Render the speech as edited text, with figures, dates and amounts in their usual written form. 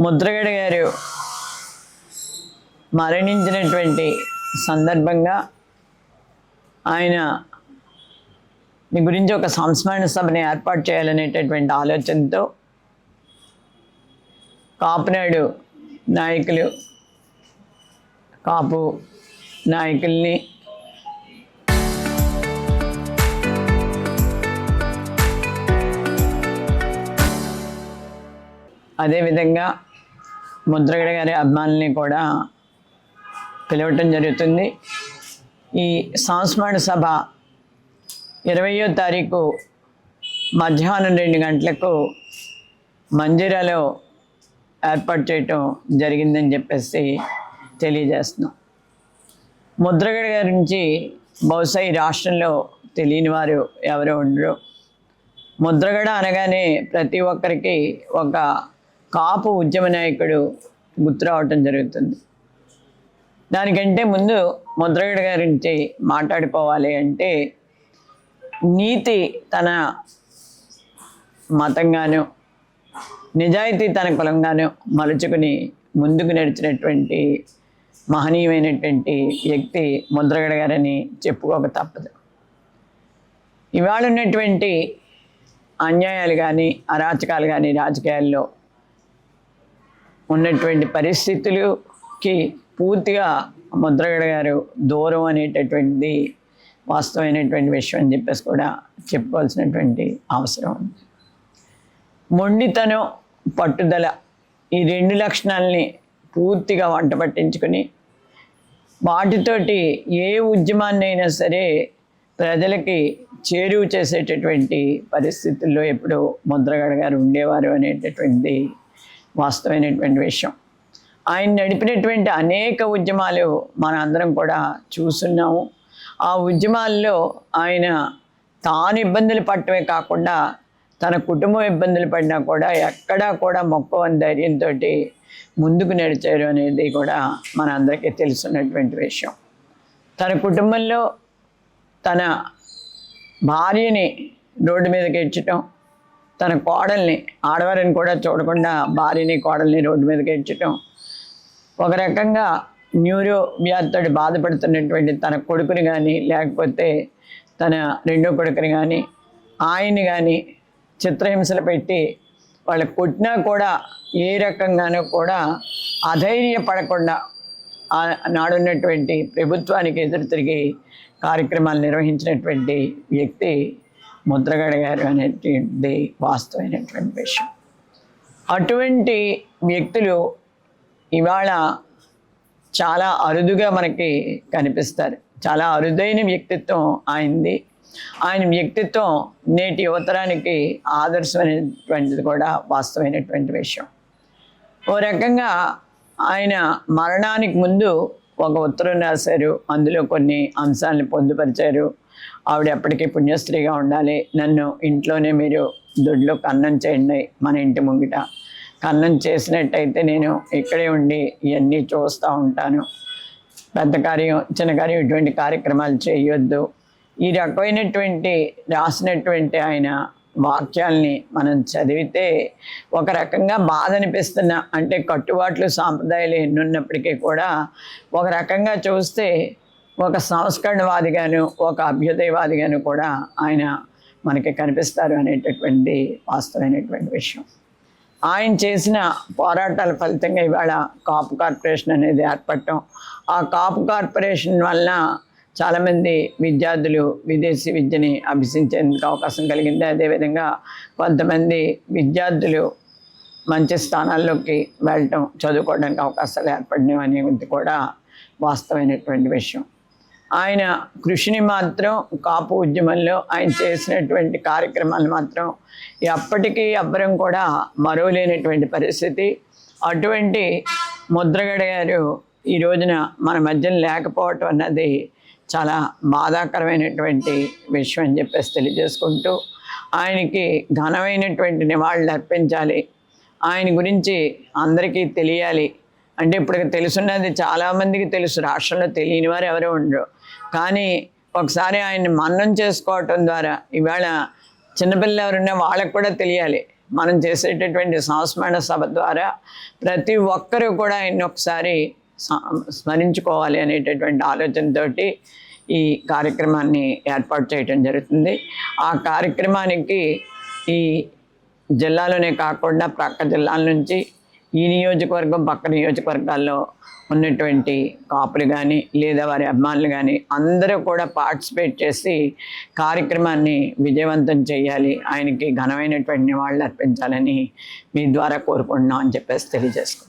ముద్రగడ గారు మరణించినటువంటి సందర్భంగా ఆయన గురించి ఒక సంస్మరణ సభని ఏర్పాటు చేయాలనేటటువంటి ఆలోచనతో కాపునాడు నాయకులు కాపు నాయకుల్ని అదేవిధంగా ముద్రగడ గారి అభిమానుల్ని కూడా పిలవటం జరుగుతుంది. ఈ సంస్మరణ సభ 20వ తారీఖు మధ్యాహ్నం 2 గంటలకు మంజిరాలో ఏర్పాటు చేయటం జరిగిందని చెప్పేసి తెలియజేస్తున్నాం. ముద్రగడ గారి నుంచి బహుశా ఈ రాష్ట్రంలో తెలియని వారు ఎవరు ఉండరు. ముద్రగడ అనగానే ప్రతి ఒక్కరికి ఒక కాపు ఉద్యమ నాయకుడు గుర్తు రావటం జరుగుతుంది. దానికంటే ముందు ముద్రగడ గారి నుంచి మాట్లాడుకోవాలి అంటే నీతి తన మతంగాను నిజాయితీ తన కులంగాను మలుచుకుని ముందుకు నడిచినటువంటి మహనీయమైనటువంటి వ్యక్తి ముద్రగడ గారని చెప్పుకోక తప్పదు. ఇవాళ ఉన్నటువంటి అన్యాయాలు కానీ అరాచకాలు కానీ రాజకీయాల్లో ఉన్నటువంటి పరిస్థితులకి పూర్తిగా ముద్రగడ గారు దూరం అనేటటువంటిది వాస్తవమైనటువంటి విషయం అని చెప్పేసి కూడా చెప్పుకోవాల్సినటువంటి అవసరం ఉంది. మొండితనం, పట్టుదల ఈ 2 లక్షణాలని పూర్తిగా వంట పట్టించుకొని వాటితోటి ఏ ఉద్యమాన్ని అయినా సరే ప్రజలకి చేరువ చేసేటటువంటి పరిస్థితుల్లో ఎప్పుడూ ముద్రగడ గారు ఉండేవారు అనేటటువంటి వాస్తవమైనటువంటి విషయం. ఆయన నడిపినటువంటి అనేక ఉద్యమాలు మన అందరం కూడా చూస్తున్నాము. ఆ ఉద్యమాల్లో ఆయన తాను ఇబ్బందులు పడటమే కాకుండా తన కుటుంబం ఇబ్బందులు పడినా కూడా ఎక్కడా కూడా మొక్కవని ధైర్యంతో ముందుకు నడిచారు అనేది కూడా మన అందరికీ తెలుసున్నటువంటి విషయం. తన కుటుంబంలో తన భార్యని రోడ్డు మీదకి ఎచ్చటం, తన కోడల్ని ఆడవారిని కూడా చూడకుండా భార్యని కోడల్ని రోడ్డు మీదకి ఎచ్చటం, ఒక రకంగా న్యూరో వ్యాధితో బాధపడుతున్నటువంటి తన కొడుకుని కానీ లేకపోతే తన రెండో కొడుకుని కానీ ఆయన్ని కానీ చిత్రహింసలు పెట్టి వాళ్ళు కొట్టినా కూడా ఏ రకంగానూ కూడా అధైర్యపడకుండా నాడున్నటువంటి ప్రభుత్వానికి ఎదురు తిరిగి కార్యక్రమాలు నిర్వహించినటువంటి వ్యక్తి ముద్రగడ గారు అనేటువంటి వాస్తవమైనటువంటి విషయం. అటువంటి వ్యక్తులు ఇవాళ చాలా అరుదుగా మనకి కనిపిస్తారు. చాలా అరుదైన వ్యక్తిత్వం ఆయనది. ఆయన వ్యక్తిత్వం నేటి యువతరానికి ఆదర్శమైనటువంటిది కూడా వాస్తవమైనటువంటి విషయం. ఓ రకంగా ఆయన మరణానికి ముందు ఒక ఉత్తరం రాశారు. అందులో కొన్ని అంశాలను పొందుపరిచారు. ఆవిడ ఎప్పటికీ పుణ్యస్త్రీగా ఉండాలి, నన్ను ఇంట్లోనే మీరు దొడ్లో కన్నం చేయండి, మన ఇంటి ముంగిట కన్నం చేసినట్టయితే నేను ఇక్కడే ఉండి ఇవన్నీ చూస్తూ ఉంటాను, పెద్ద కార్యం చిన్న కార్యం ఇటువంటి కార్యక్రమాలు చేయొద్దు. ఈ రకమైనటువంటి రాసినటువంటి ఆయన వాక్యాల్ని మనం చదివితే ఒక రకంగా బాధ అనిపిస్తున్న, అంటే కట్టుబాట్లు సాంప్రదాయాలు ఎన్నున్నప్పటికీ కూడా ఒక రకంగా చూస్తే ఒక సంస్కరణవాదిగాను ఒక అభ్యుదయవాదిగాను కూడా ఆయన మనకి కనిపిస్తారు అనేటటువంటి వాస్తవమైనటువంటి విషయం. ఆయన చేసిన పోరాటాల ఫలితంగా ఇవాళ కాపు కార్పొరేషన్ అనేది ఏర్పడటం, ఆ కాపు కార్పొరేషన్ వలన చాలామంది విద్యార్థులు విదేశీ విద్యని అభ్యసించేందుకు అవకాశం కలిగింది. అదేవిధంగా కొంతమంది విద్యార్థులు మంచి స్థానాల్లోకి వెళ్ళటం, చదువుకోవడానికి అవకాశాలు ఏర్పడినవి అనేది కూడా వాస్తవమైనటువంటి విషయం. ఆయన కృషిని మాత్రం కాపు ఉద్యమంలో ఆయన చేసినటువంటి కార్యక్రమాలు మాత్రం ఎప్పటికీ ఎవ్వరం కూడా మరువలేనటువంటి పరిస్థితి. అటువంటి ముద్రగడ గారు ఈ రోజున మన మధ్యన లేకపోవటం అన్నది చాలా బాధాకరమైనటువంటి విషయం అని చెప్పేసి తెలియజేసుకుంటూ ఆయనకి ఘనమైనటువంటి నివాళులు అర్పించాలి. ఆయన గురించి అందరికీ తెలియాలి. అంటే ఇప్పుడు తెలుసున్నది చాలామందికి తెలుసు, రాష్ట్రంలో తెలియని వారు ఎవరు ఉండరు. కానీ ఒకసారి ఆయన్ని మన్నం చేసుకోవటం ద్వారా ఇవాళ చిన్నపిల్లలు ఎవరున్నా వాళ్ళకు కూడా తెలియాలి. మనం చేసేటటువంటి సంస్మరణ సభ ద్వారా ప్రతి ఒక్కరూ కూడా ఆయన్ని ఒకసారి స్మరించుకోవాలి అనేటటువంటి ఆలోచనతోటి ఈ కార్యక్రమాన్ని ఏర్పాటు చేయడం జరుగుతుంది. ఆ కార్యక్రమానికి ఈ జిల్లాలోనే కాకుండా ప్రక్క జిల్లాల నుంచి ఈ నియోజకవర్గం పక్క నియోజకవర్గాల్లో ఉన్నటువంటి కాపులు కానీ లేదా వారి అభిమానులు కానీ అందరూ కూడా పార్టిసిపేట్ చేసి కార్యక్రమాన్ని విజయవంతం చేయాలి, ఆయనకి ఘనమైనటువంటి నివాళులు అర్పించాలని మీ ద్వారా కోరుకుంటున్నాం అని చెప్పేసి తెలియజేసుకుంటాం.